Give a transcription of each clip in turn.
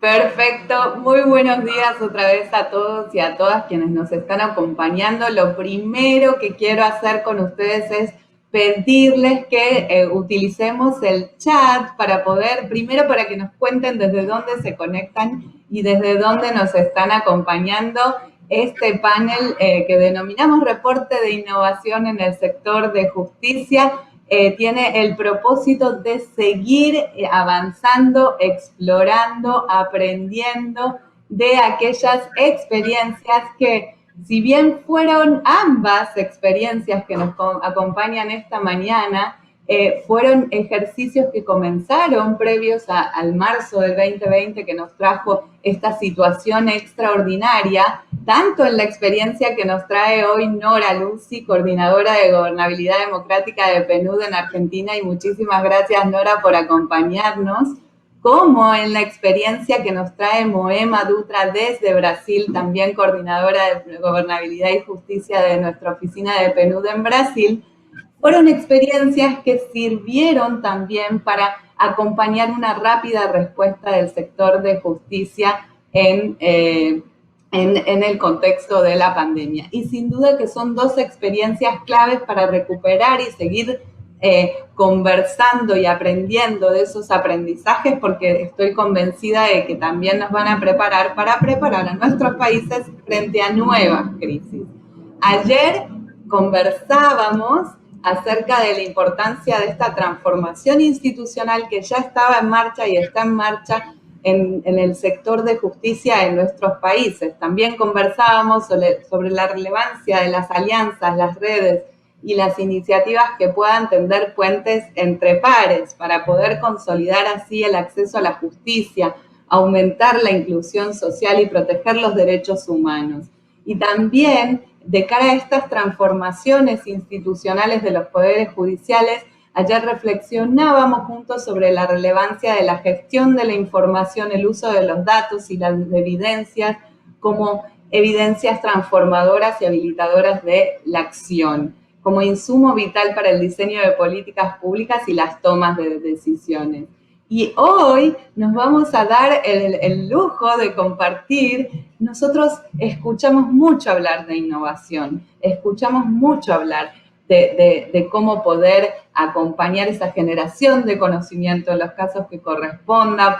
Perfecto, muy buenos días otra vez a todos y a todas quienes nos están acompañando. Lo primero que quiero hacer con ustedes es pedirles que utilicemos el chat para poder, primero para que nos cuenten desde dónde se conectan y desde dónde nos están acompañando este panel que denominamos Reporte de Innovación en el Sector de Justicia. Tiene el propósito de seguir avanzando, explorando, aprendiendo de aquellas experiencias que, si bien fueron ambas experiencias que nos acompañan esta mañana, fueron ejercicios que comenzaron previos al marzo del 2020 que nos trajo esta situación extraordinaria, tanto en la experiencia que nos trae hoy Nora Luzzi, coordinadora de Gobernabilidad Democrática de PNUD en Argentina, y muchísimas gracias, Nora, por acompañarnos, como en la experiencia que nos trae Moema Dutra desde Brasil, también coordinadora de Gobernabilidad y Justicia de nuestra oficina de PNUD en Brasil. Fueron experiencias que sirvieron también para acompañar una rápida respuesta del sector de justicia en el contexto de la pandemia. Y sin duda que son dos experiencias claves para recuperar y seguir conversando y aprendiendo de esos aprendizajes, porque estoy convencida de que también nos van a preparar para preparar a nuestros países frente a nuevas crisis. Ayer conversábamos acerca de la importancia de esta transformación institucional que ya estaba en marcha y está en marcha en el sector de justicia en nuestros países. También conversábamos sobre la relevancia de las alianzas, las redes y las iniciativas que puedan tender puentes entre pares para poder consolidar así el acceso a la justicia, aumentar la inclusión social y proteger los derechos humanos. Y también, de cara a estas transformaciones institucionales de los poderes judiciales, ayer reflexionábamos juntos sobre la relevancia de la gestión de la información, el uso de los datos y las evidencias como evidencias transformadoras y habilitadoras de la acción, como insumo vital para el diseño de políticas públicas y las tomas de decisiones. Y hoy nos vamos a dar el lujo de compartir. Nosotros escuchamos mucho hablar de innovación, escuchamos mucho hablar de cómo poder acompañar esa generación de conocimiento en los casos que corresponda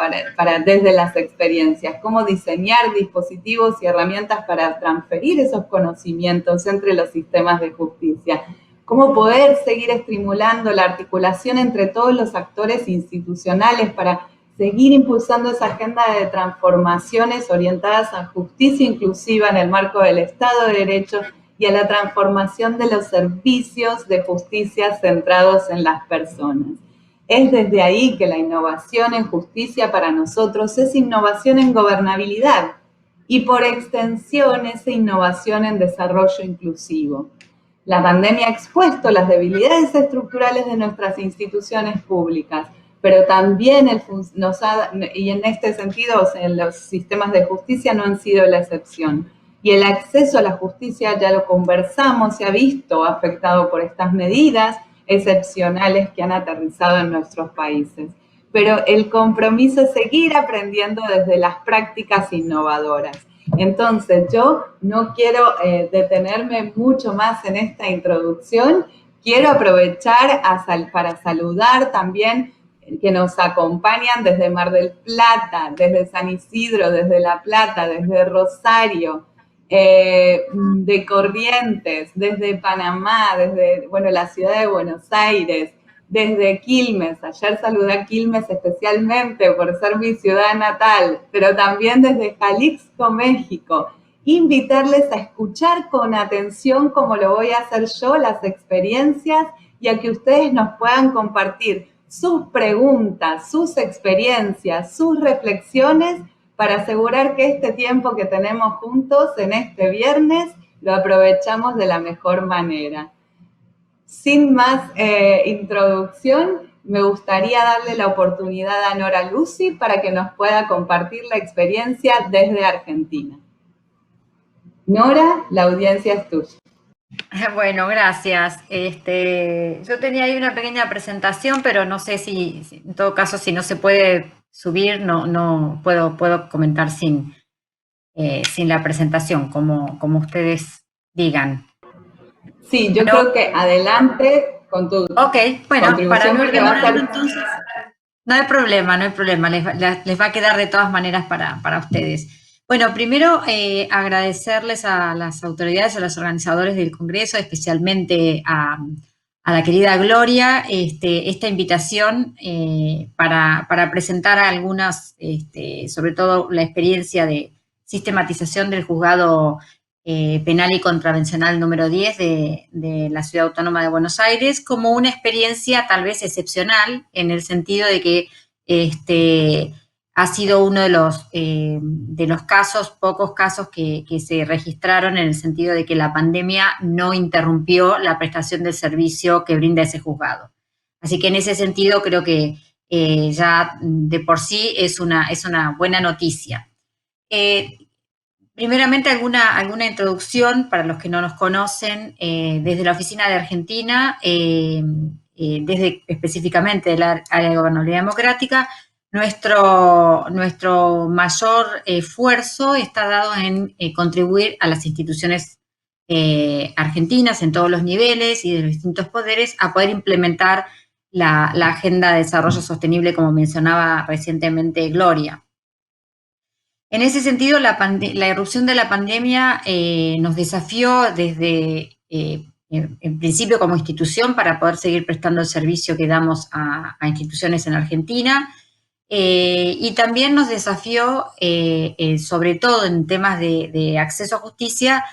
desde las experiencias, cómo diseñar dispositivos y herramientas para transferir esos conocimientos entre los sistemas de justicia, cómo poder seguir estimulando la articulación entre todos los actores institucionales para seguir impulsando esa agenda de transformaciones orientadas a justicia inclusiva en el marco del Estado de Derecho y a la transformación de los servicios de justicia centrados en las personas. Es desde ahí que la innovación en justicia para nosotros es innovación en gobernabilidad y por extensión es innovación en desarrollo inclusivo. La pandemia ha expuesto las debilidades estructurales de nuestras instituciones públicas, pero también y en este sentido los sistemas de justicia no han sido la excepción. Y el acceso a la justicia, ya lo conversamos, se ha visto afectado por estas medidas excepcionales que han aterrizado en nuestros países. Pero el compromiso es seguir aprendiendo desde las prácticas innovadoras. Entonces, yo no quiero detenerme mucho más en esta introducción. Quiero aprovechar para saludar también que nos acompañan desde Mar del Plata, desde San Isidro, desde La Plata, desde Rosario, de Corrientes, desde Panamá, desde la ciudad de Buenos Aires, desde Quilmes. Ayer saludé a Quilmes especialmente por ser mi ciudad natal, pero también desde Jalisco, México. Invitarles a escuchar con atención, como lo voy a hacer yo, las experiencias y a que ustedes nos puedan compartir sus preguntas, sus experiencias, sus reflexiones para asegurar que este tiempo que tenemos juntos en este viernes lo aprovechamos de la mejor manera. Sin más introducción, me gustaría darle la oportunidad a Nora Luzzi para que nos pueda compartir la experiencia desde Argentina. Nora, la audiencia es tuya. Bueno, gracias. Yo tenía ahí una pequeña presentación, pero no sé si en todo caso, si no se puede subir, no puedo comentar sin la presentación, como ustedes digan. Sí, yo Bueno, creo que adelante con tu ok, bueno, para contribución no porque va a demorarme ser... entonces, no hay problema, les va a quedar de todas maneras para ustedes. Bueno, primero agradecerles a las autoridades, a los organizadores del Congreso, especialmente a la querida Gloria, esta invitación para presentar algunas, sobre todo la experiencia de sistematización del juzgado penal y contravencional número 10 de la Ciudad Autónoma de Buenos Aires, como una experiencia tal vez excepcional, en el sentido de que ha sido uno de los casos, pocos casos que se registraron, en el sentido de que la pandemia no interrumpió la prestación del servicio que brinda ese juzgado. Así que en ese sentido creo que ya de por sí es una buena noticia. Primeramente, alguna introducción para los que no nos conocen. Desde la Oficina de Argentina, desde específicamente del área de gobernabilidad democrática, nuestro mayor esfuerzo está dado en contribuir a las instituciones argentinas en todos los niveles y de los distintos poderes a poder implementar la Agenda de Desarrollo Sostenible, como mencionaba recientemente Gloria. En ese sentido, la irrupción de la pandemia nos desafió desde, en principio como institución, para poder seguir prestando el servicio que damos a instituciones en Argentina, y también nos desafió, sobre todo en temas de acceso a justicia,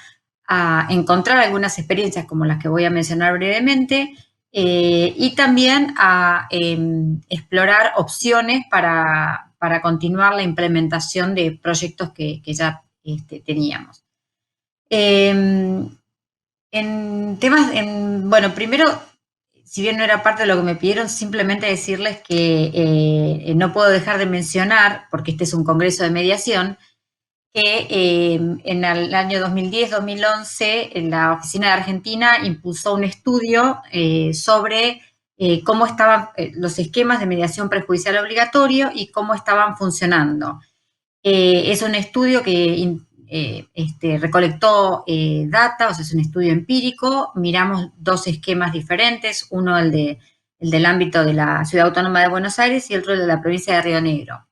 a encontrar algunas experiencias como las que voy a mencionar brevemente, y también a explorar opciones para continuar la implementación de proyectos que ya teníamos. Bueno, primero, si bien no era parte de lo que me pidieron, simplemente decirles que no puedo dejar de mencionar, porque este es un congreso de mediación, que en el año 2010-2011 la Oficina de Argentina impulsó un estudio sobre cómo estaban los esquemas de mediación prejudicial obligatorio y cómo estaban funcionando. Es un estudio que recolectó data, o sea, es un estudio empírico. Miramos dos esquemas diferentes, uno el del ámbito de la Ciudad Autónoma de Buenos Aires y otro el de la provincia de Río Negro.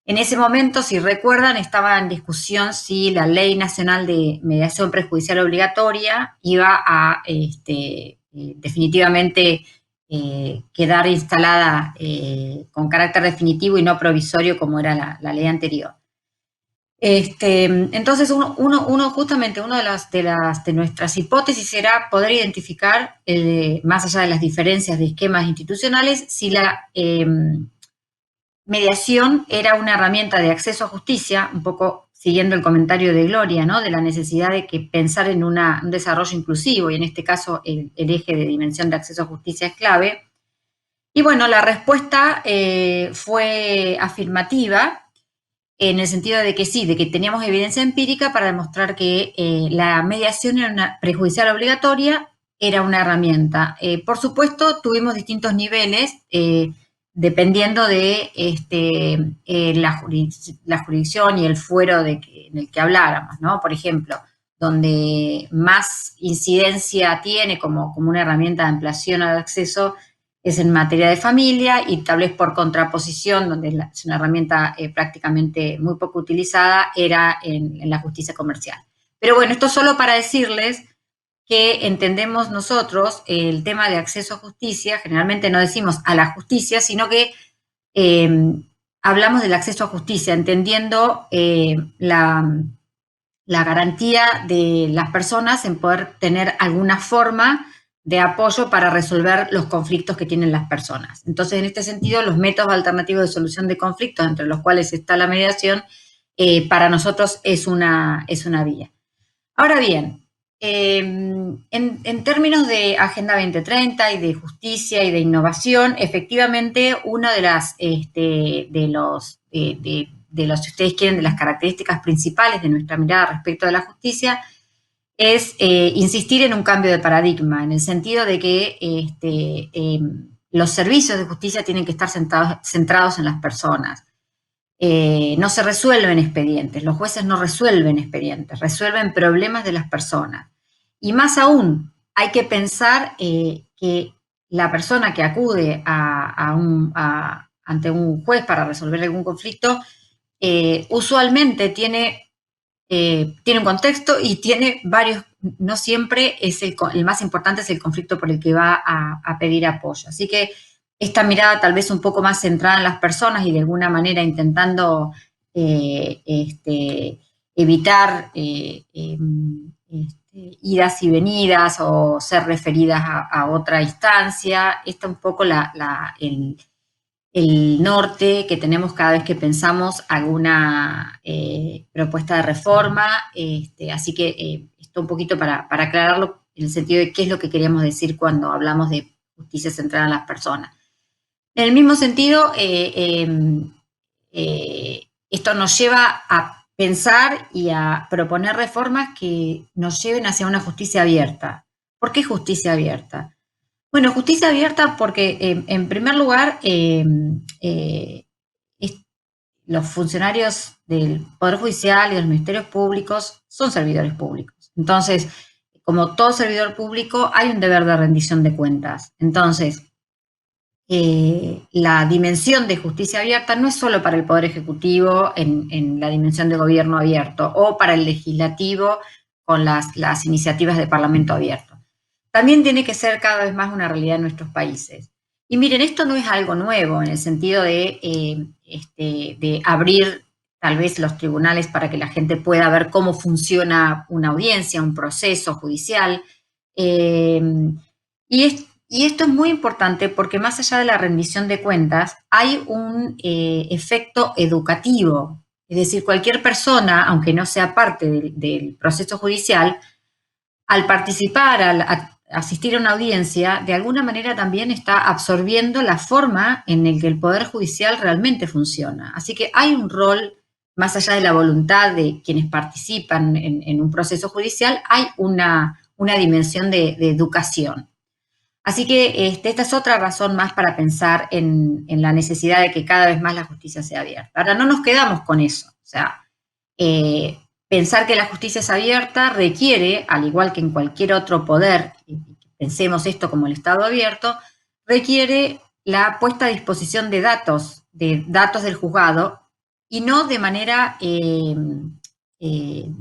En ese momento, si recuerdan, estaba en discusión si la Ley Nacional de Mediación Prejudicial Obligatoria iba a definitivamente quedar instalada con carácter definitivo y no provisorio, como era la ley anterior. Entonces, justamente una de nuestras hipótesis era poder identificar, más allá de las diferencias de esquemas institucionales, si la mediación era una herramienta de acceso a justicia, un poco siguiendo el comentario de Gloria, ¿no? De la necesidad de que pensar en un desarrollo inclusivo, y en este caso el eje de dimensión de acceso a justicia es clave. Y bueno, la respuesta fue afirmativa, en el sentido de que sí, de que teníamos evidencia empírica para demostrar que la mediación prejudicial obligatoria era una herramienta. Por supuesto, tuvimos distintos niveles, dependiendo de la jurisdicción y el fuero en el que habláramos, ¿no? Por ejemplo, donde más incidencia tiene como una herramienta de ampliación al acceso es en materia de familia, y tal vez por contraposición, donde es una herramienta prácticamente muy poco utilizada, era en la justicia comercial. Pero bueno, esto solo para decirles que entendemos nosotros el tema de acceso a justicia. Generalmente no decimos a la justicia, sino que hablamos del acceso a justicia, entendiendo la garantía de las personas en poder tener alguna forma de apoyo para resolver los conflictos que tienen las personas. Entonces, en este sentido, los métodos alternativos de solución de conflictos, entre los cuales está la mediación, para nosotros es una vía. Ahora bien, en términos de Agenda 2030 y de justicia y de innovación, efectivamente, una de las, si ustedes quieren, de las características principales de nuestra mirada respecto a la justicia es insistir en un cambio de paradigma, en el sentido de que los servicios de justicia tienen que estar centrados en las personas. no se resuelven expedientes, los jueces no resuelven expedientes, resuelven problemas de las personas. Y más aún, hay que pensar que la persona que acude ante un juez para resolver algún conflicto, usualmente tiene un contexto y tiene varios, no siempre es el más importante es el conflicto por el que va a pedir apoyo. Así que esta mirada tal vez un poco más centrada en las personas y de alguna manera intentando evitar idas y venidas o ser referidas a otra instancia, esta un poco el norte que tenemos cada vez que pensamos alguna propuesta de reforma, así que esto un poquito para aclararlo en el sentido de qué es lo que queríamos decir cuando hablamos de justicia centrada en las personas. En el mismo sentido, esto nos lleva a pensar y a proponer reformas que nos lleven hacia una justicia abierta. ¿Por qué justicia abierta? Bueno, justicia abierta porque, en primer lugar, los funcionarios del Poder Judicial y de los ministerios públicos son servidores públicos. Entonces, como todo servidor público, hay un deber de rendición de cuentas. Entonces, la dimensión de justicia abierta no es solo para el Poder Ejecutivo en la dimensión de gobierno abierto o para el legislativo con las iniciativas de Parlamento abierto. También tiene que ser cada vez más una realidad en nuestros países. Y miren, esto no es algo nuevo en el sentido de abrir tal vez los tribunales para que la gente pueda ver cómo funciona una audiencia, un proceso judicial. Y esto es muy importante porque más allá de la rendición de cuentas, hay un efecto educativo. Es decir, cualquier persona, aunque no sea parte del proceso judicial, al participar, al asistir a una audiencia, de alguna manera también está absorbiendo la forma en la que el Poder Judicial realmente funciona. Así que hay un rol, más allá de la voluntad de quienes participan en un proceso judicial, hay una dimensión de educación. Así que esta es otra razón más para pensar en la necesidad de que cada vez más la justicia sea abierta. Ahora, no nos quedamos con eso. O sea, pensar que la justicia es abierta requiere, al igual que en cualquier otro poder, pensemos esto como el Estado abierto, requiere la puesta a disposición de datos del juzgado y no de manera, de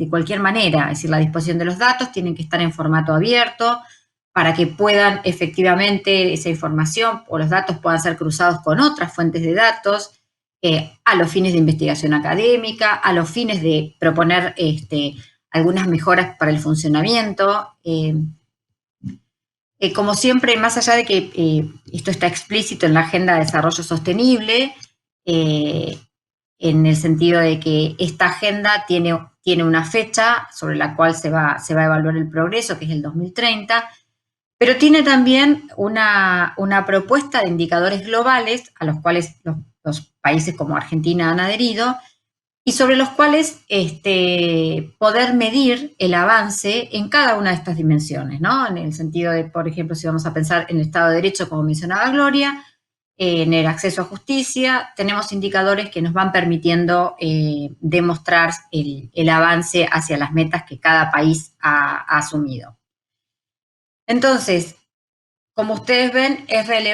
cualquier manera. Es decir, la disposición de los datos tienen que estar en formato abierto, para que puedan efectivamente esa información o los datos puedan ser cruzados con otras fuentes de datos a los fines de investigación académica, a los fines de proponer algunas mejoras para el funcionamiento. Como siempre, más allá de que esto está explícito en la Agenda de Desarrollo Sostenible, en el sentido de que esta agenda tiene una fecha sobre la cual se va a evaluar el progreso, que es el 2030, pero tiene también una propuesta de indicadores globales a los cuales los países como Argentina han adherido y sobre los cuales poder medir el avance en cada una de estas dimensiones, ¿no? En el sentido de, por ejemplo, si vamos a pensar en el Estado de Derecho, como mencionaba Gloria, en el acceso a justicia, tenemos indicadores que nos van permitiendo demostrar el avance hacia las metas que cada país ha asumido. Entonces, como ustedes ven,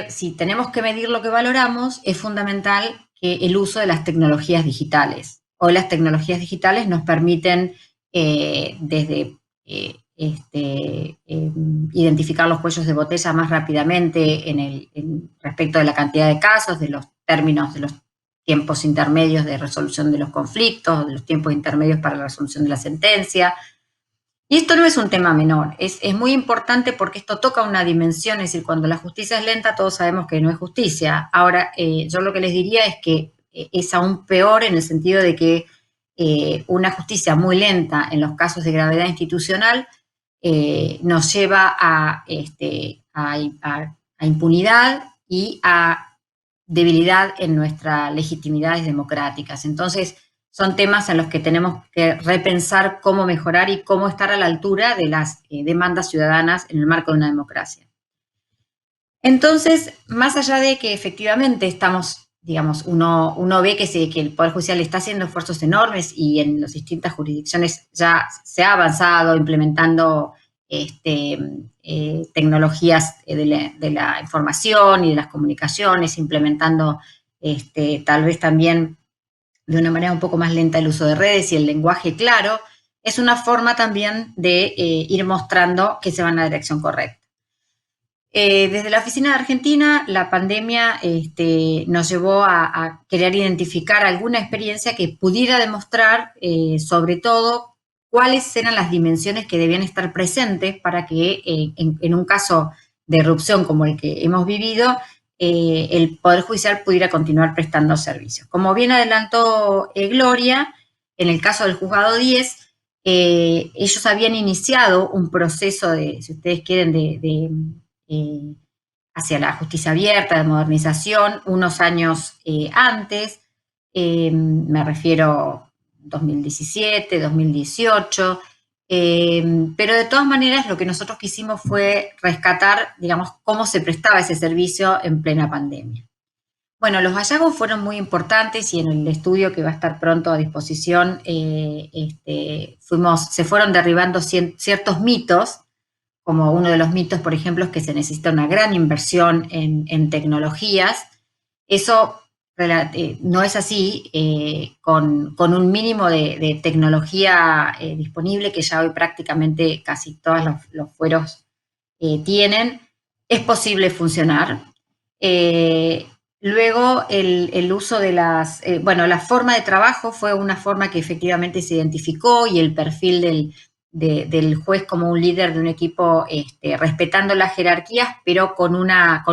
si tenemos que medir lo que valoramos, es fundamental que el uso de las tecnologías digitales. Hoy las tecnologías digitales nos permiten desde identificar los cuellos de botella más rápidamente respecto de la cantidad de casos, de los términos, de los tiempos intermedios de resolución de los conflictos, de los tiempos intermedios para la resolución de la sentencia. Y esto no es un tema menor, es muy importante porque esto toca una dimensión, es decir, cuando la justicia es lenta todos sabemos que no es justicia. Ahora, yo lo que les diría es que es aún peor en el sentido de que una justicia muy lenta en los casos de gravedad institucional nos lleva a impunidad y a debilidad en nuestras legitimidades democráticas. Entonces, son temas en los que tenemos que repensar cómo mejorar y cómo estar a la altura de las demandas ciudadanas en el marco de una democracia. Entonces, más allá de que efectivamente estamos digamos, uno ve que el Poder Judicial está haciendo esfuerzos enormes y en las distintas jurisdicciones ya se ha avanzado implementando tecnologías de la información y de las comunicaciones, implementando tal vez también de una manera un poco más lenta el uso de redes y el lenguaje claro, es una forma también de ir mostrando que se va en la dirección correcta. Desde la oficina de Argentina, la pandemia nos llevó a querer identificar alguna experiencia que pudiera demostrar, sobre todo, cuáles eran las dimensiones que debían estar presentes para que en un caso de erupción como el que hemos vivido, el Poder Judicial pudiera continuar prestando servicios. Como bien adelantó Gloria, en el caso del Juzgado 10, ellos habían iniciado un proceso de, si ustedes quieren, hacia la justicia abierta, de modernización, unos años antes, me refiero 2017, 2018, pero de todas maneras lo que nosotros quisimos fue rescatar, digamos, cómo se prestaba ese servicio en plena pandemia. Bueno, los hallazgos fueron muy importantes y en el estudio que va a estar pronto a disposición se fueron derribando ciertos mitos, como uno de los mitos, por ejemplo, es que se necesita una gran inversión en tecnologías. Eso no es así, con un mínimo de tecnología disponible, que ya hoy prácticamente casi todos los fueros tienen, es posible funcionar. Luego, el uso de la forma de trabajo fue una forma que efectivamente se identificó y el perfil del juez como un líder de un equipo, respetando las jerarquías, pero con una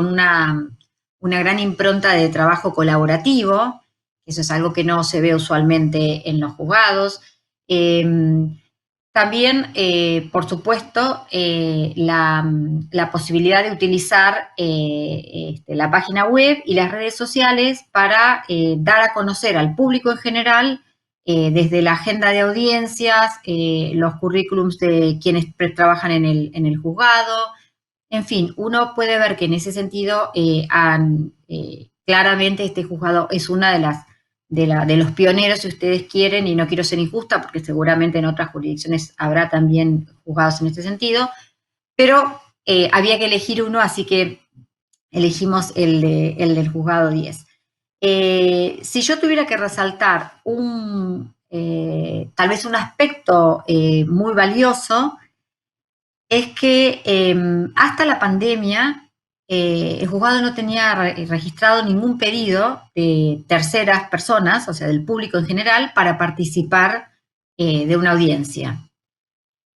gran impronta de trabajo colaborativo. Eso es algo que no se ve usualmente en los juzgados. También, por supuesto, la posibilidad de utilizar la página web y las redes sociales para dar a conocer al público en general, desde la agenda de audiencias, los currículums de quienes trabajan en el juzgado. En fin, uno puede ver que en ese sentido claramente este juzgado es una de los pioneros, si ustedes quieren, y no quiero ser injusta porque seguramente en otras jurisdicciones habrá también juzgados en este sentido, pero había que elegir uno, así que elegimos el del juzgado 10. Si yo tuviera que resaltar tal vez un aspecto muy valioso, es que hasta la pandemia el juzgado no tenía registrado ningún pedido de terceras personas, o sea, del público en general, para participar de una audiencia.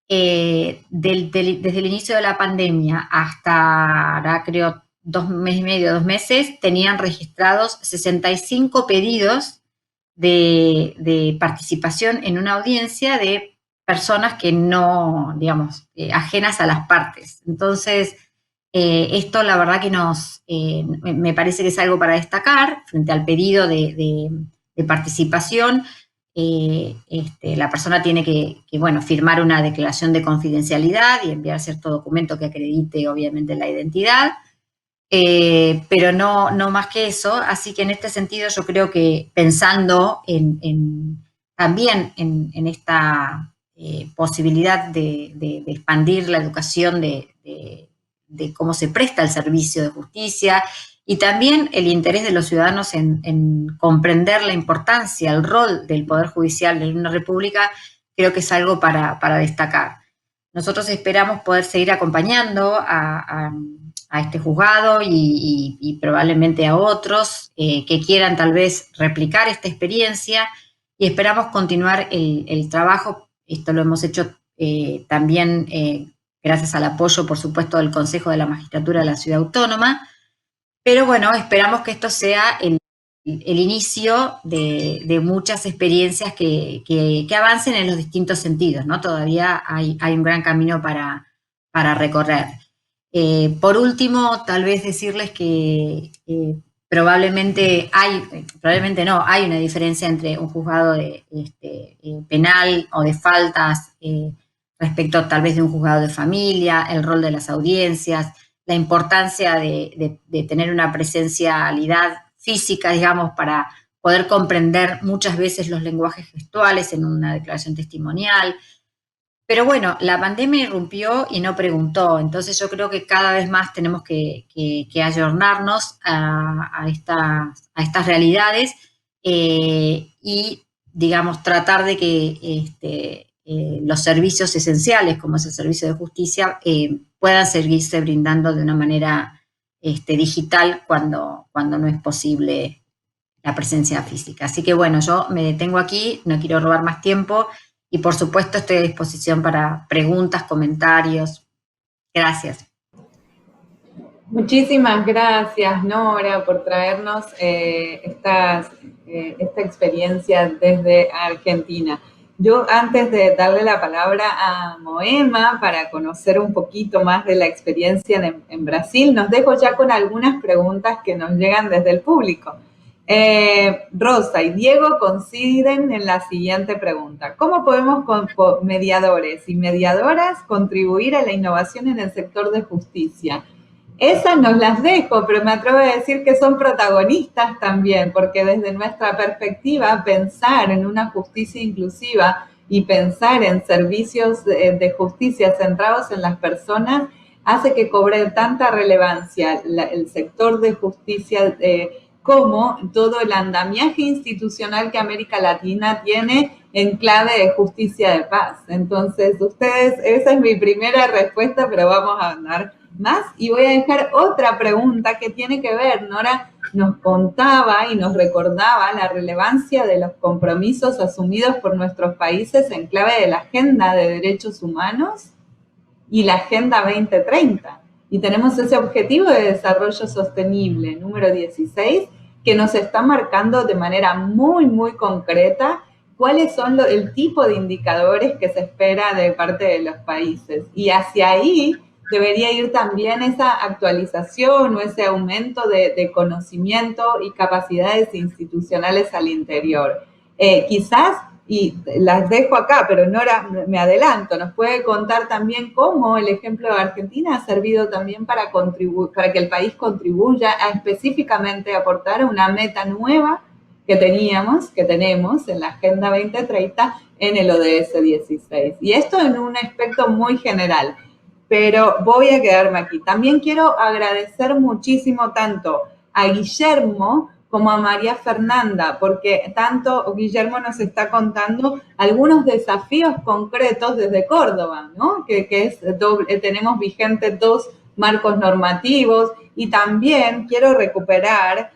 Desde el inicio de la pandemia hasta, ahora creo, 2 meses y medio, 2 meses, tenían registrados 65 pedidos de participación en una audiencia de personas que no, digamos, ajenas a las partes. Entonces, esto la verdad que me parece que es algo para destacar frente al pedido de participación. La persona tiene que firmar una declaración de confidencialidad y enviar cierto documento que acredite obviamente la identidad, pero no más que eso. Así que en este sentido yo creo que pensando también en esta posibilidad de expandir la educación de cómo se presta el servicio de justicia y también el interés de los ciudadanos en comprender la importancia, el rol del Poder Judicial en una república, creo que es algo para destacar. Nosotros esperamos poder seguir acompañando a este juzgado y probablemente a otros que quieran tal vez replicar esta experiencia, y esperamos continuar el trabajo. Esto lo hemos hecho también gracias al apoyo, por supuesto, del Consejo de la Magistratura de la Ciudad Autónoma, pero bueno, esperamos que esto sea el inicio de muchas experiencias que avancen en los distintos sentidos, ¿no? Todavía hay un gran camino para recorrer. Por último, tal vez decirles que probablemente no, hay una diferencia entre un juzgado penal o de faltas respecto tal vez de un juzgado de familia, el rol de las audiencias, la importancia de tener una presencialidad físicas, digamos, para poder comprender muchas veces los lenguajes gestuales en una declaración testimonial. Pero bueno, la pandemia irrumpió y no preguntó, entonces yo creo que cada vez más tenemos que ayornarnos a estas realidades y, digamos, tratar de que los servicios esenciales, como es el servicio de justicia, puedan seguirse brindando de una manera digital cuando no es posible la presencia física. Así que bueno, yo me detengo aquí, no quiero robar más tiempo y por supuesto estoy a disposición para preguntas, comentarios. Gracias. Muchísimas gracias, Nora, por traernos esta experiencia desde Argentina. Yo, antes de darle la palabra a Moema para conocer un poquito más de la experiencia en Brasil, nos dejo ya con algunas preguntas que nos llegan desde el público. Rosa y Diego coinciden en la siguiente pregunta. ¿Cómo podemos, con mediadores y mediadoras, contribuir a la innovación en el sector de justicia? Esas nos las dejo, pero me atrevo a decir que son protagonistas también, porque desde nuestra perspectiva, pensar en una justicia inclusiva y pensar en servicios de justicia centrados en las personas hace que cobre tanta relevancia el sector de justicia como todo el andamiaje institucional que América Latina tiene en clave de justicia de paz. Entonces, ustedes, esa es mi primera respuesta, pero vamos a andar más. Y voy a dejar otra pregunta que tiene que ver, Nora nos contaba y nos recordaba la relevancia de los compromisos asumidos por nuestros países en clave de la Agenda de Derechos Humanos y la Agenda 2030. Y tenemos ese objetivo de desarrollo sostenible, número 16, que nos está marcando de manera muy, muy concreta cuáles son el tipo de indicadores que se espera de parte de los países. Y hacia ahí debería ir también esa actualización o ese aumento de conocimiento y capacidades institucionales al interior. Quizás, y las dejo acá, pero Nora, me adelanto, nos puede contar también cómo el ejemplo de Argentina ha servido también para que el país contribuya a específicamente aportar una meta nueva que tenemos en la Agenda 2030 en el ODS 16. Y esto en un aspecto muy general, pero voy a quedarme aquí. También quiero agradecer muchísimo tanto a Guillermo como a María Fernanda, porque tanto Guillermo nos está contando algunos desafíos concretos desde Córdoba, ¿no? Tenemos vigentes 2 marcos normativos y también quiero recuperar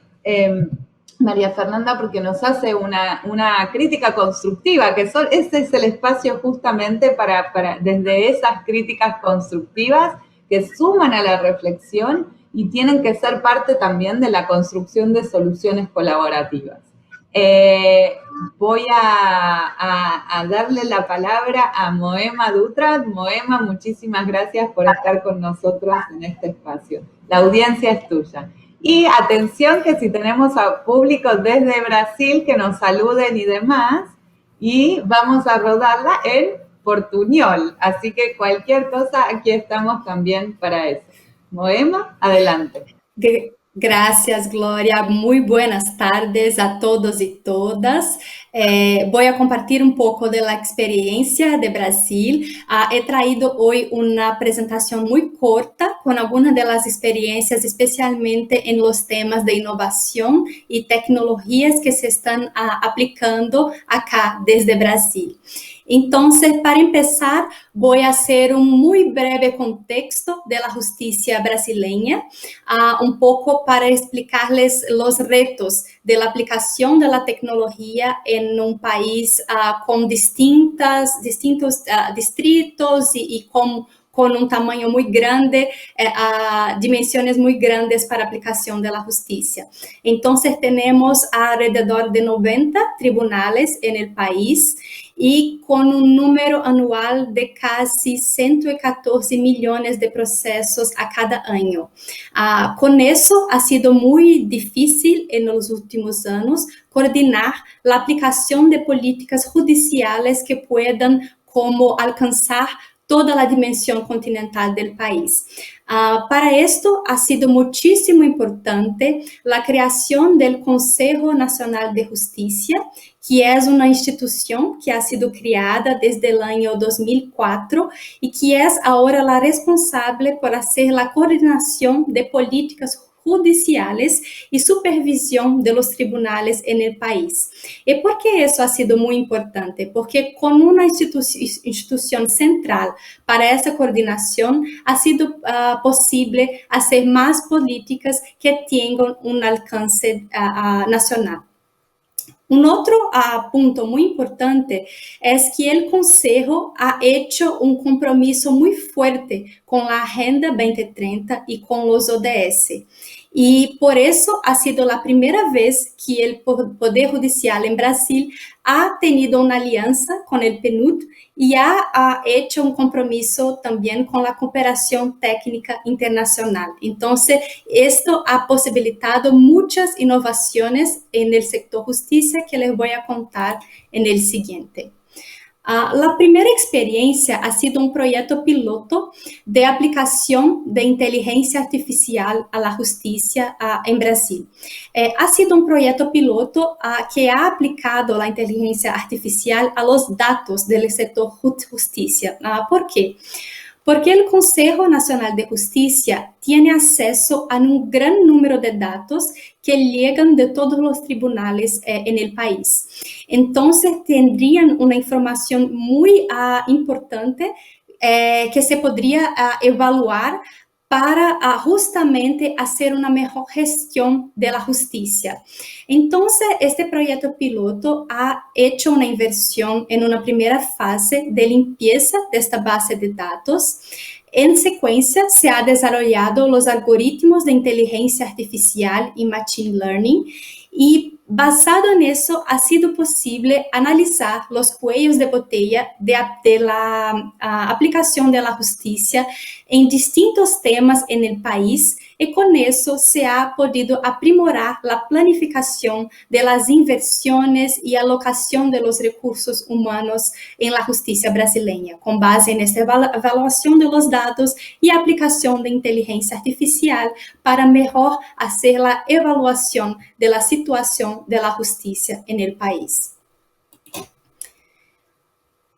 María Fernanda porque nos hace una crítica constructiva, que ese es el espacio justamente para desde esas críticas constructivas que suman a la reflexión y tienen que ser parte también de la construcción de soluciones colaborativas. Voy a darle la palabra a Moema Dutra. Moema, muchísimas gracias por estar con nosotros en este espacio. La audiencia es tuya. Y atención que si tenemos a público desde Brasil que nos saluden y demás, y vamos a rodarla en portuñol. Así que cualquier cosa, aquí estamos también para eso. Moema, adelante. Gracias, Gloria. Muy buenas tardes a todos y todas. Voy a compartir un poco de la experiencia de Brasil. He traído hoy una presentación muy corta con algunas de las experiencias, especialmente en los temas de innovación y tecnologías que se están aplicando acá desde Brasil. Entonces, para empezar, voy a hacer un muy breve contexto de la justicia brasileña, un poco para explicarles los retos de la aplicación de la tecnología en un país con distintos distritos y con un tamaño muy grande, dimensiones muy grandes para aplicación de la justicia. Entonces, tenemos alrededor de 90 tribunales en el país y con un número anual de casi 114 millones de procesos a cada año. Con eso, ha sido muy difícil en los últimos años coordinar la aplicación de políticas judiciales que puedan como alcanzar toda la dimensión continental del país. Para esto ha sido muchísimo importante la creación del Consejo Nacional de Justicia, que es una institución que ha sido creada desde el año 2004 y que es ahora la responsable por hacer la coordinación de políticas judiciales y supervisión de los tribunales en el país. ¿Y por qué eso ha sido muy importante? Porque con una institución central para esa coordinación ha sido posible hacer más políticas que tengan un alcance nacional. Un otro punto muy importante es que el Consejo ha hecho un compromiso muy fuerte con la Agenda 2030 y con los ODS. Y por eso ha sido la primera vez que el Poder Judicial en Brasil ha tenido una alianza con el PNUD y ha hecho un compromiso también con la cooperación técnica internacional. Entonces, esto ha posibilitado muchas innovaciones en el sector justicia que les voy a contar en el siguiente. La primera experiencia ha sido un proyecto piloto de aplicación de inteligencia artificial a la justicia en Brasil. Ha sido un proyecto piloto que ha aplicado la inteligencia artificial a los datos del sector justicia. ¿Por qué? Porque el Consejo Nacional de Justicia tiene acceso a un gran número de datos que llegan de todos los tribunales en el país. Entonces, tendrían una información muy importante que se podría evaluar para justamente hacer una mejor gestión de la justicia. Entonces, este proyecto piloto ha hecho una inversión en una primera fase de limpieza de esta base de datos. En secuencia, se han desarrollado los algoritmos de inteligencia artificial y machine learning y basado en eso ha sido posible analizar los cuellos de botella de la aplicación de la justicia en distintos temas en el país y con eso se ha podido aprimorar la planificación de las inversiones y alocación de los recursos humanos en la justicia brasileña, con base en esta evaluación de los datos y aplicación de inteligencia artificial para mejor hacer la evaluación de la situación de la justicia en el país.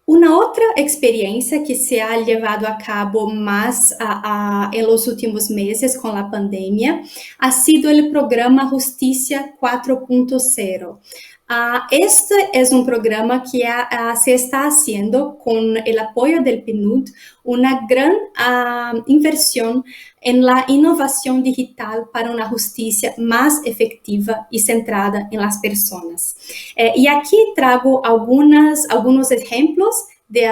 Una otra experiencia que se ha llevado a cabo más en los últimos meses con la pandemia ha sido el programa Justicia 4.0. Este es un programa que se está haciendo con el apoyo del PNUD, una gran inversión en la innovación digital para una justicia más efectiva y centrada en las personas. Y aquí traigo algunos ejemplos de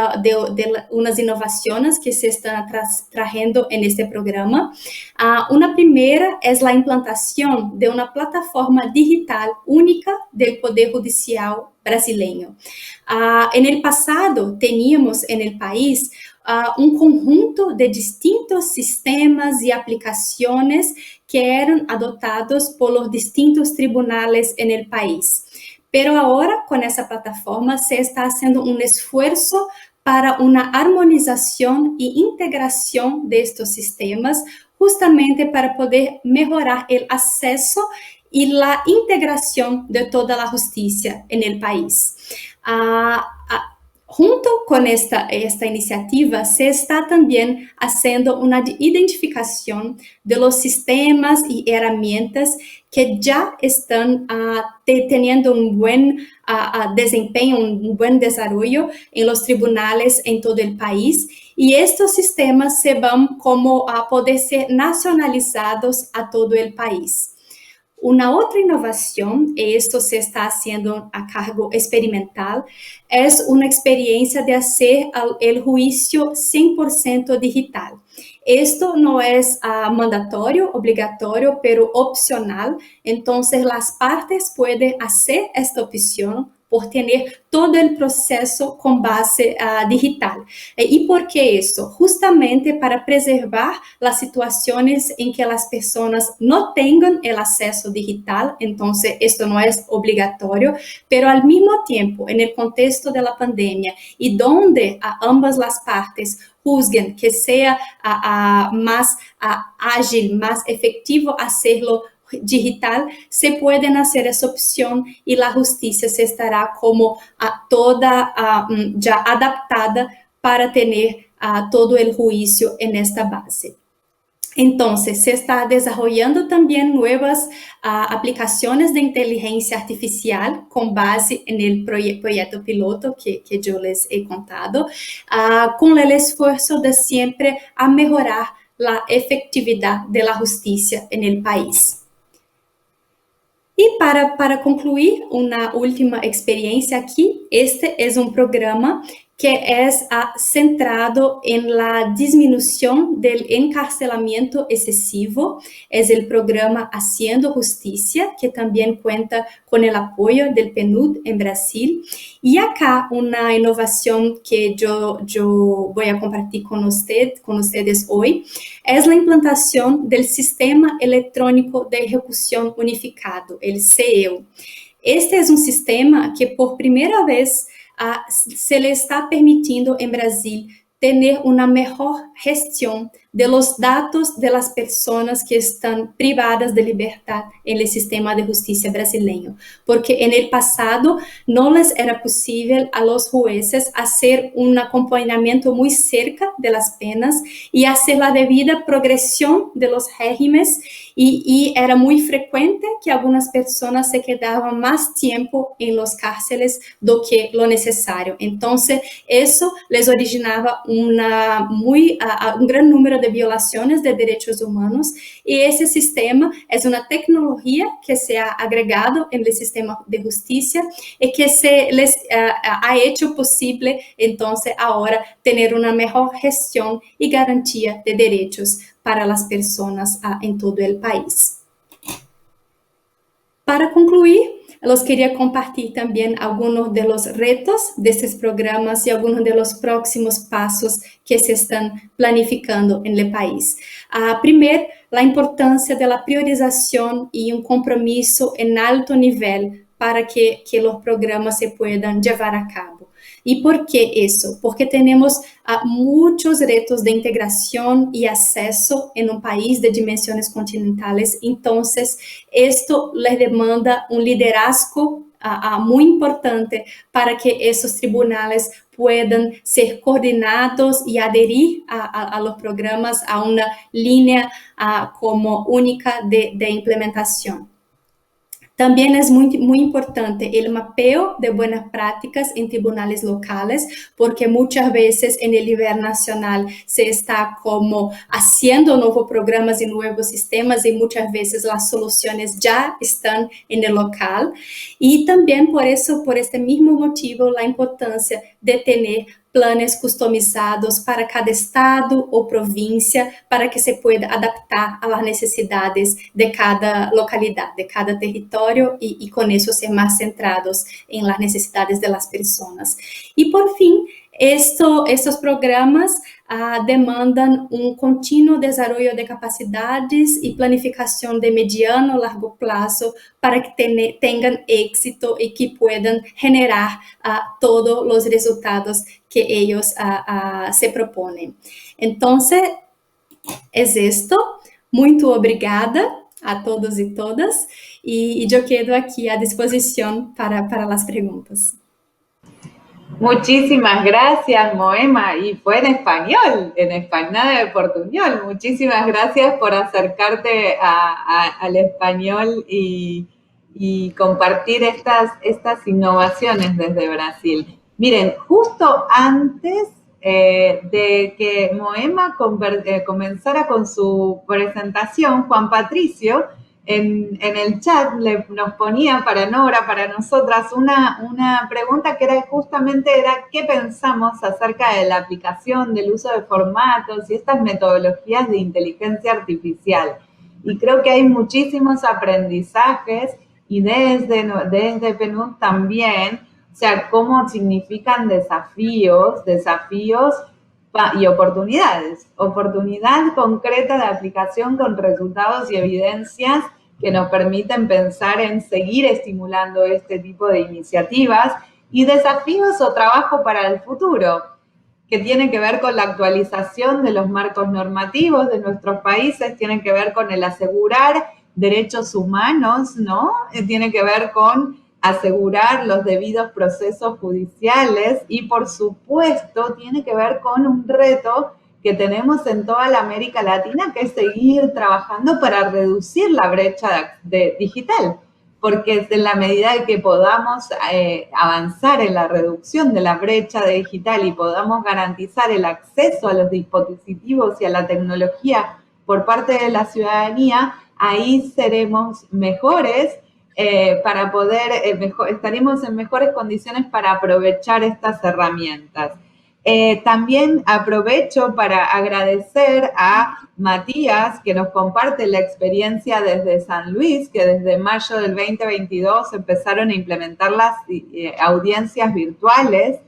unas innovaciones que se están trayendo en este programa. Una primera es la implantación de una plataforma digital única del Poder Judicial brasileño. En el pasado teníamos en el país un conjunto de distintos sistemas y aplicaciones que eran adoptados por los distintos tribunales en el país. Pero ahora, con esa plataforma, se está haciendo un esfuerzo para una armonización y integración de estos sistemas, justamente para poder mejorar el acceso y la integración de toda la justicia en el país. Junto con esta iniciativa, se está también haciendo una identificación de los sistemas y herramientas que ya están teniendo un buen desempeño, un buen desarrollo en los tribunales en todo el país. Y estos sistemas se van como a poder ser nacionalizados a todo el país. Una otra innovación, y esto se está haciendo a cargo experimental, es una experiencia de hacer el juicio 100% digital. Esto no es mandatorio, obligatorio, pero opcional. Entonces, las partes pueden hacer esta opción por tener todo el proceso con base digital. ¿Y por qué esto? Justamente para preservar las situaciones en que las personas no tengan el acceso digital, entonces esto no es obligatorio, pero al mismo tiempo, en el contexto de la pandemia y donde ambas las partes juzguen que sea más ágil, más efectivo hacerlo digital, se pueden hacer esa opción y la justicia se estará como toda ya adaptada para tener todo el juicio en esta base. Entonces, se está desarrollando también nuevas aplicaciones de inteligencia artificial con base en el proyecto piloto que yo les he contado, con el esfuerzo de siempre a mejorar la efectividad de la justicia en el país. Y para concluir, una última experiencia aquí, este es un programa que es centrado en la disminución del encarcelamiento excesivo. Es el programa Haciendo Justicia, que también cuenta con el apoyo del PNUD en Brasil. Y acá una innovación que yo voy a compartir con ustedes hoy es la implantación del Sistema Electrónico de Ejecución Unificado, el CEU. Este es un sistema que por primera vez se le está permitiendo en Brasil tener una mejor gestión de los datos de las personas que están privadas de libertad en el sistema de justicia brasileño, porque en el pasado no les era posible a los jueces hacer un acompañamiento muy cerca de las penas y hacer la debida progresión de los regímenes y era muy frecuente que algunas personas se quedaban más tiempo en los cárceles do que lo necesario. Entonces, eso les originaba un gran número de violaciones de derechos humanos y ese sistema es una tecnología que se ha agregado en el sistema de justicia y que se les ha hecho posible entonces ahora tener una mejor gestión y garantía de derechos para las personas en todo el país. Para concluir, los quería compartir también algunos de los retos de estos programas y algunos de los próximos pasos que se están planificando en el país. Primero, la importancia de la priorización y un compromiso en alto nivel para que los programas se puedan llevar a cabo. ¿Y por qué eso? Porque tenemos muchos retos de integración y acceso en un país de dimensiones continentales. Entonces, esto les demanda un liderazgo muy importante para que esos tribunales puedan ser coordinados y adherir a los programas a una línea como única de implementación. También es muy importante el mapeo de buenas prácticas en tribunales locales, porque muchas veces en el nivel nacional se está como haciendo nuevos programas y nuevos sistemas y muchas veces las soluciones ya están en el local. Y también por este mismo motivo, la importancia de tener planes customizados para cada estado o provincia para que se pueda adaptar a las necesidades de cada localidad, de cada territorio y con eso ser más centrados en las necesidades de las personas. Y por fin, estos programas demandan un continuo desarrollo de capacidades y planificación de mediano a largo plazo para que tengan éxito y que puedan generar todos los resultados que ellos se proponen. Entonces, es esto. Muito obrigada a todos y todas y yo quedo aquí a disposición para las preguntas. Muchísimas gracias, Moema, y fue en español, nada de portuñol. Muchísimas gracias por acercarte al español y compartir estas innovaciones desde Brasil. Miren, justo antes de que Moema comenzara con su presentación, Juan Patricio, en el chat nos ponía para Nora, para nosotras, una pregunta que era justamente qué pensamos acerca de la aplicación, del uso de formatos y estas metodologías de inteligencia artificial. Y creo que hay muchísimos aprendizajes y desde PNUD también O sea, cómo significan desafíos y oportunidades. Oportunidad concreta de aplicación con resultados y evidencias que nos permiten pensar en seguir estimulando este tipo de iniciativas, y desafíos o trabajo para el futuro, que tienen que ver con la actualización de los marcos normativos de nuestros países, tienen que ver con el asegurar derechos humanos, ¿no? Tiene que ver con asegurar los debidos procesos judiciales y, por supuesto, tiene que ver con un reto que tenemos en toda la América Latina, que es seguir trabajando para reducir la brecha digital, porque en la medida de que podamos avanzar en la reducción de la brecha digital y podamos garantizar el acceso a los dispositivos y a la tecnología por parte de la ciudadanía, ahí seremos mejores para poder, estaremos en mejores condiciones para aprovechar estas herramientas. También aprovecho para agradecer a Matías, que nos comparte la experiencia desde San Luis, que desde mayo del 2022 empezaron a implementar las audiencias virtuales.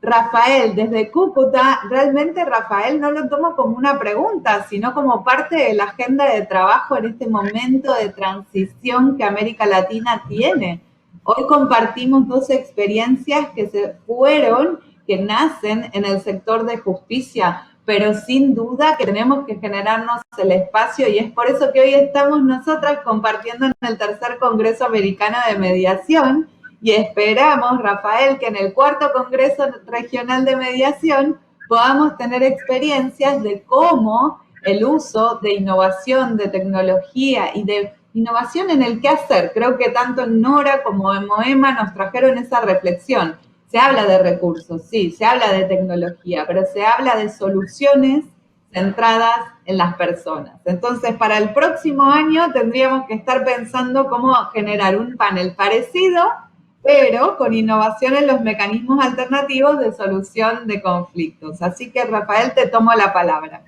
Rafael, desde Cúcuta, realmente Rafael no lo tomo como una pregunta, sino como parte de la agenda de trabajo en este momento de transición que América Latina tiene. Hoy compartimos dos experiencias que nacen en el sector de justicia, pero sin duda que tenemos que generarnos el espacio, y es por eso que hoy estamos nosotras compartiendo en el tercer Congreso Americano de Mediación, y esperamos, Rafael, que en el cuarto Congreso Regional de Mediación podamos tener experiencias de cómo el uso de innovación, de tecnología y de innovación en el qué hacer. Creo que tanto Nora como en Moema nos trajeron esa reflexión. Se habla de recursos, sí, se habla de tecnología, pero se habla de soluciones centradas en las personas. Entonces, para el próximo año tendríamos que estar pensando cómo generar un panel parecido, pero con innovación en los mecanismos alternativos de solución de conflictos. Así que, Rafael, te tomo la palabra.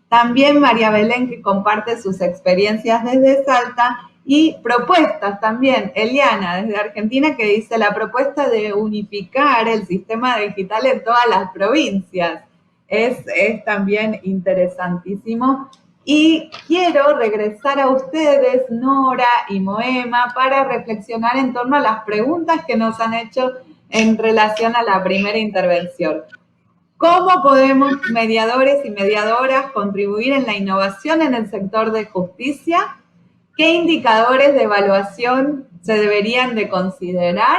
También María Belén, que comparte sus experiencias desde Salta, y propuestas también. Eliana, desde Argentina, que dice la propuesta de unificar el sistema digital en todas las provincias. Es también interesantísimo. Y quiero regresar a ustedes, Nora y Moema, para reflexionar en torno a las preguntas que nos han hecho en relación a la primera intervención. ¿Cómo podemos, mediadores y mediadoras, contribuir en la innovación en el sector de justicia? ¿Qué indicadores de evaluación se deberían de considerar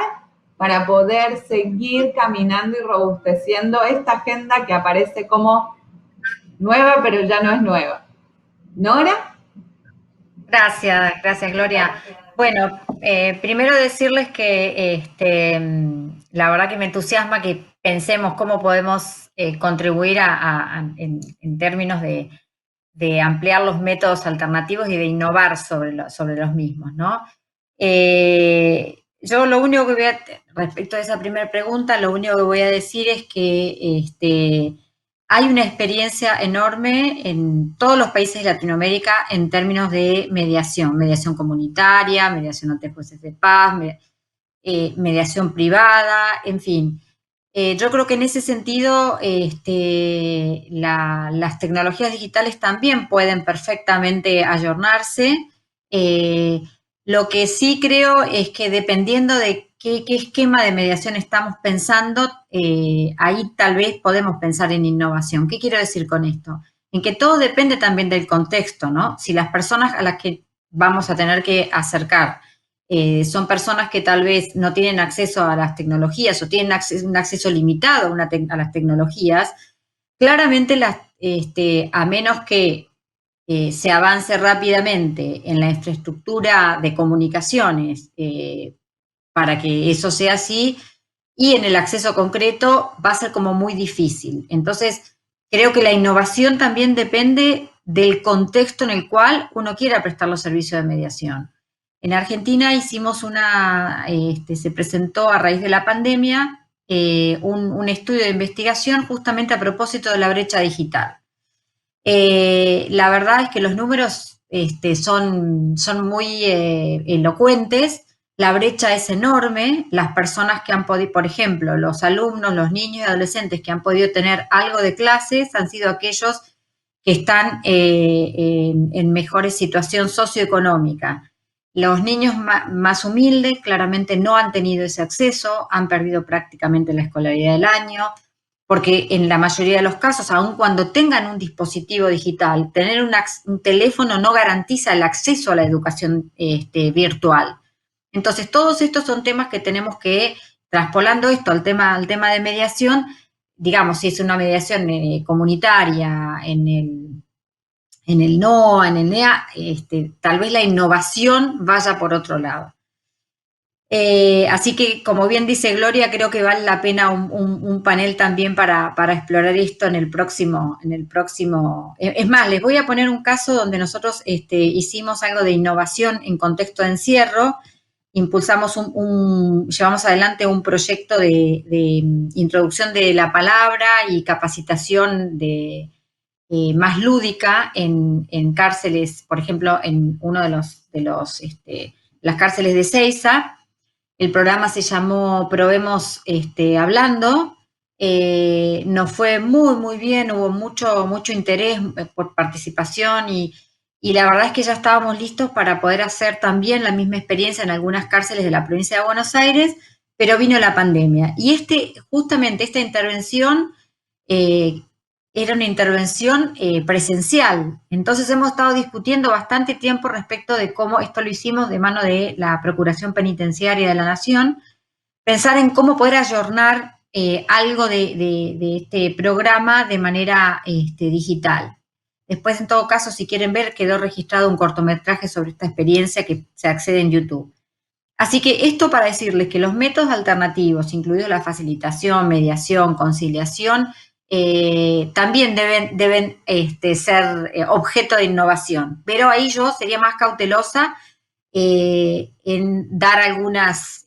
para poder seguir caminando y robusteciendo esta agenda que aparece como nueva, pero ya no es nueva? ¿Nora? Gracias, Gloria. Bueno, primero decirles que la verdad que me entusiasma que pensemos cómo podemos contribuir en términos de ampliar los métodos alternativos y de innovar sobre los mismos, ¿no? Yo lo único que respecto a esa primera pregunta, lo único que voy a decir es que hay una experiencia enorme en todos los países de Latinoamérica en términos de mediación comunitaria, mediación ante jueces de paz, mediación privada, en fin. Yo creo que en ese sentido las tecnologías digitales también pueden perfectamente ayornarse. Lo que sí creo es que dependiendo de qué esquema de mediación estamos pensando, ahí tal vez podemos pensar en innovación. ¿Qué quiero decir con esto? En que todo depende también del contexto, ¿no? Si las personas a las que vamos a tener que acercar son personas que tal vez no tienen acceso a las tecnologías o tienen un acceso limitado a las tecnologías, claramente a menos que se avance rápidamente en la infraestructura de comunicaciones para que eso sea así, y en el acceso concreto va a ser como muy difícil. Entonces, creo que la innovación también depende del contexto en el cual uno quiera prestar los servicios de mediación. En Argentina hicimos se presentó a raíz de la pandemia un estudio de investigación justamente a propósito de la brecha digital. La verdad es que los números son muy elocuentes. la brecha es enorme. Las personas que han podido, por ejemplo, los alumnos, los niños y adolescentes que han podido tener algo de clases han sido aquellos que están en mejores situación socioeconómica. Los niños más humildes claramente no han tenido ese acceso, han perdido prácticamente la escolaridad del año, porque en la mayoría de los casos, aun cuando tengan un dispositivo digital, tener un teléfono no garantiza el acceso a la educación virtual. Entonces, todos estos son temas que tenemos que, traspolando esto al tema de mediación, digamos, si es una mediación comunitaria en el NOA, en el NEA, tal vez la innovación vaya por otro lado. Así que, como bien dice Gloria, creo que vale la pena un panel también para explorar esto en el próximo. Es más, les voy a poner un caso donde nosotros hicimos algo de innovación en contexto de encierro. Impulsamos llevamos adelante un proyecto de introducción de la palabra y capacitación más lúdica en cárceles, por ejemplo, en uno de las cárceles de Seiza. El programa se llamó Probemos Hablando. Nos fue muy, muy bien, hubo mucho interés por participación y la verdad es que ya estábamos listos para poder hacer también la misma experiencia en algunas cárceles de la provincia de Buenos Aires, pero vino la pandemia. Y justamente esta intervención era una intervención presencial. Entonces hemos estado discutiendo bastante tiempo respecto de cómo esto lo hicimos de mano de la Procuración Penitenciaria de la Nación, pensar en cómo poder ayornar algo de este programa de manera digital. Después, en todo caso, si quieren ver, quedó registrado un cortometraje sobre esta experiencia que se accede en YouTube. Así que esto para decirles que los métodos alternativos, incluidos la facilitación, mediación, conciliación, también deben ser objeto de innovación. Pero ahí yo sería más cautelosa en dar algunas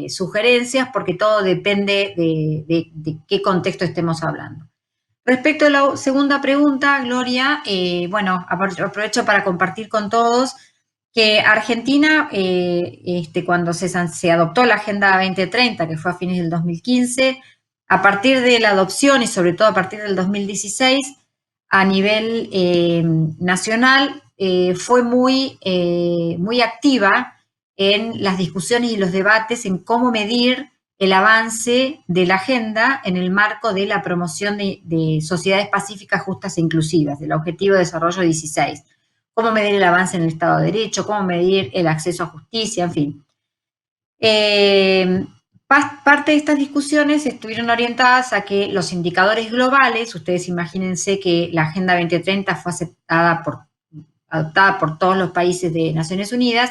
sugerencias porque todo depende de qué contexto estemos hablando. Respecto a la segunda pregunta, Gloria, bueno, aprovecho para compartir con todos que Argentina, cuando se adoptó la Agenda 2030, que fue a fines del 2015, a partir de la adopción y sobre todo a partir del 2016, a nivel nacional, fue muy activa en las discusiones y los debates en cómo medir el avance de la agenda en el marco de la promoción de sociedades pacíficas, justas e inclusivas, del Objetivo de Desarrollo 16. Cómo medir el avance en el Estado de Derecho, cómo medir el acceso a justicia, en fin. Parte de estas discusiones estuvieron orientadas a que los indicadores globales, ustedes imagínense que la Agenda 2030 fue adoptada por todos los países de Naciones Unidas.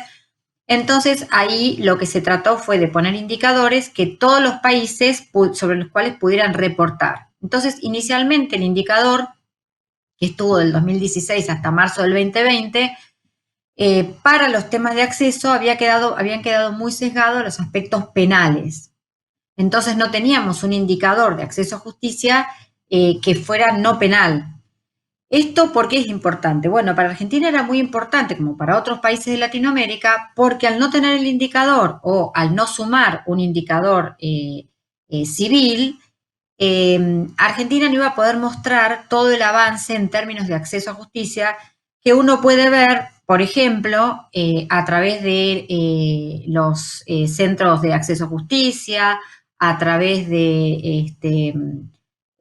Entonces, ahí lo que se trató fue de poner indicadores que todos los países sobre los cuales pudieran reportar. Entonces, inicialmente el indicador, que estuvo del 2016 hasta marzo del 2020, para los temas de acceso habían quedado muy sesgados los aspectos penales. Entonces, no teníamos un indicador de acceso a justicia que fuera no penal. ¿Esto por qué es importante? Bueno, para Argentina era muy importante, como para otros países de Latinoamérica, porque al no tener el indicador o al no sumar un indicador civil, Argentina no iba a poder mostrar todo el avance en términos de acceso a justicia que uno puede ver, por ejemplo, a través de los centros de acceso a justicia, a través de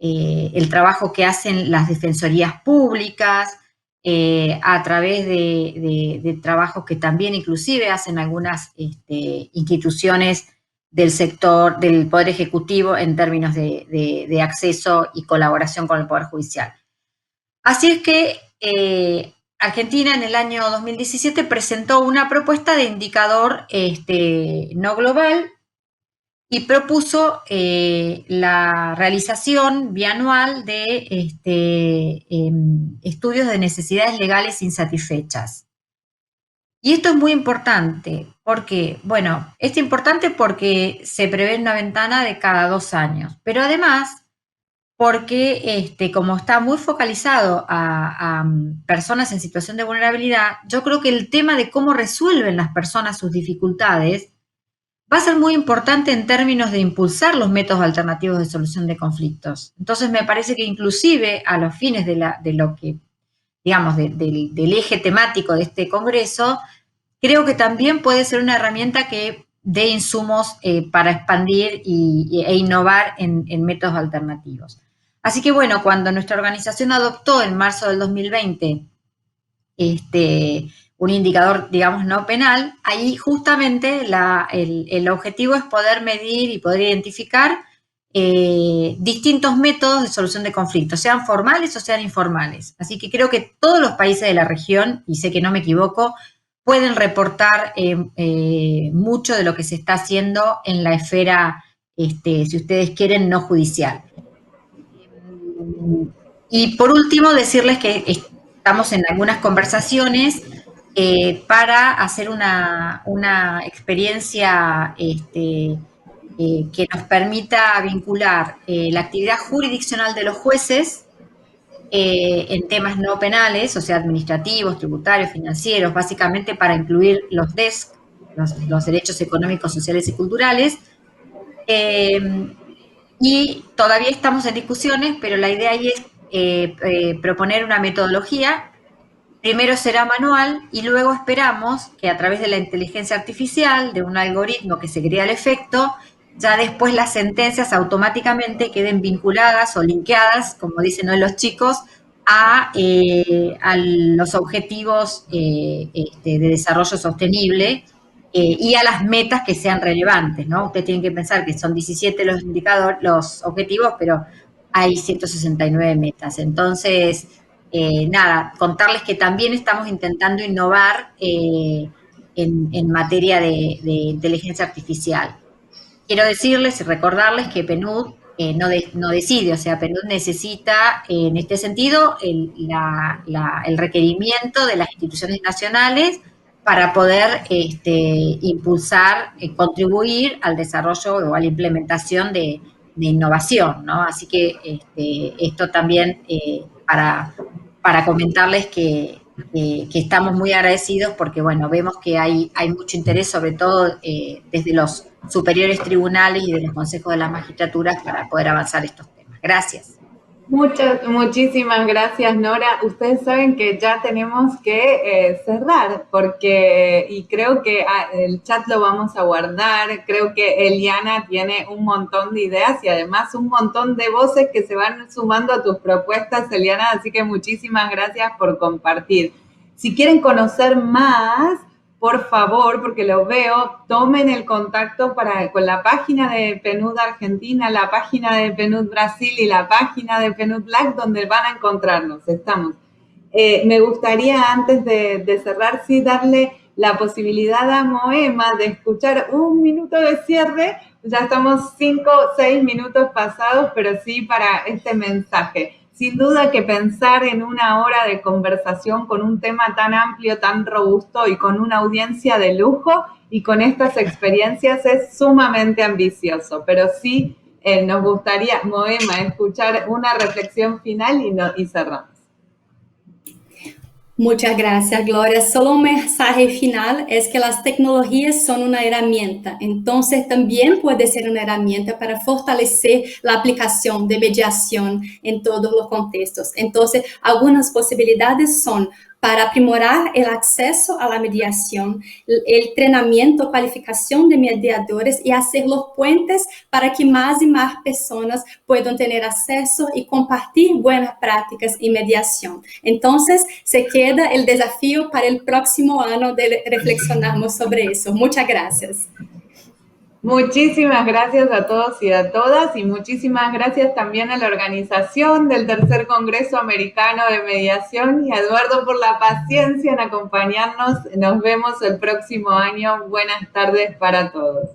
el trabajo que hacen las defensorías públicas, a través de trabajos que también inclusive hacen algunas instituciones del sector del Poder Ejecutivo en términos de acceso y colaboración con el Poder Judicial. Así es que Argentina en el año 2017 presentó una propuesta de indicador no global y propuso la realización bianual de estudios de necesidades legales insatisfechas. Y esto es muy importante, porque, bueno, es importante porque se prevé una ventana de cada 2 años, pero además porque como está muy focalizado a personas en situación de vulnerabilidad, yo creo que el tema de cómo resuelven las personas sus dificultades va a ser muy importante en términos de impulsar los métodos alternativos de solución de conflictos. Entonces me parece que inclusive a los fines de lo que, digamos, del eje temático de este congreso, creo que también puede ser una herramienta que dé insumos para expandir e innovar en métodos alternativos. Así que bueno, cuando nuestra organización adoptó en marzo del 2020 un indicador, digamos, no penal, ahí justamente el objetivo es poder medir y poder identificar distintos métodos de solución de conflictos, sean formales o sean informales. Así que creo que todos los países de la región, y sé que no me equivoco, pueden reportar mucho de lo que se está haciendo en la esfera, si ustedes quieren, no judicial. Y por último, decirles que estamos en algunas conversaciones para hacer una experiencia que nos permita vincular la actividad jurisdiccional de los jueces en temas no penales, o sea, administrativos, tributarios, financieros, básicamente para incluir los DESC, los derechos económicos, sociales y culturales. Y todavía estamos en discusiones, pero la idea ahí es proponer una metodología. Primero será manual y luego esperamos que a través de la inteligencia artificial, de un algoritmo que se crea al efecto, ya después las sentencias automáticamente queden vinculadas o linkeadas, como dicen hoy los chicos, a los objetivos de desarrollo sostenible y a las metas que sean relevantes, ¿no? Ustedes tienen que pensar que son 17 los indicadores, los objetivos, pero hay 169 metas. Entonces, nada, contarles que también estamos intentando innovar en materia de inteligencia artificial. Quiero decirles y recordarles que PNUD no decide, o sea, PNUD necesita en este sentido el requerimiento de las instituciones nacionales para poder impulsar, contribuir al desarrollo o a la implementación de innovación, ¿no? Así que esto también para comentarles que estamos muy agradecidos porque, bueno, vemos que hay mucho interés, sobre todo desde los superiores tribunales y de los consejos de las magistraturas para poder avanzar estos temas. Gracias. Muchísimas gracias, Nora. Ustedes saben que ya tenemos que cerrar y creo que el chat lo vamos a guardar. Creo que Eliana tiene un montón de ideas y además un montón de voces que se van sumando a tus propuestas, Eliana, así que muchísimas gracias por compartir. Si quieren conocer más, por favor, porque lo veo, tomen el contacto con la página de PNUD Argentina, la página de PNUD Brasil y la página de PNUD LAC, donde van a encontrarnos. Estamos. Me gustaría, antes de cerrar, sí darle la posibilidad a Moema de escuchar un minuto de cierre. Ya estamos 5 o 6 minutos pasados, pero sí para este mensaje. Sin duda que pensar en una hora de conversación con un tema tan amplio, tan robusto y con una audiencia de lujo y con estas experiencias es sumamente ambicioso, pero sí nos gustaría, Moema, escuchar una reflexión final y cerramos. Muchas gracias, Gloria. Solo un mensaje final es que las tecnologías son una herramienta, entonces también puede ser una herramienta para fortalecer la aplicación de mediación en todos los contextos. Entonces, algunas posibilidades son para aprimorar el acceso a la mediación, el entrenamiento, cualificación de mediadores y hacer los puentes para que más y más personas puedan tener acceso y compartir buenas prácticas en mediación. Entonces, se queda el desafío para el próximo año de reflexionarnos sobre eso. Muchas gracias. Muchísimas gracias a todos y a todas y muchísimas gracias también a la organización del Tercer Congreso Americano de Mediación y a Eduardo por la paciencia en acompañarnos. Nos vemos el próximo año. Buenas tardes para todos.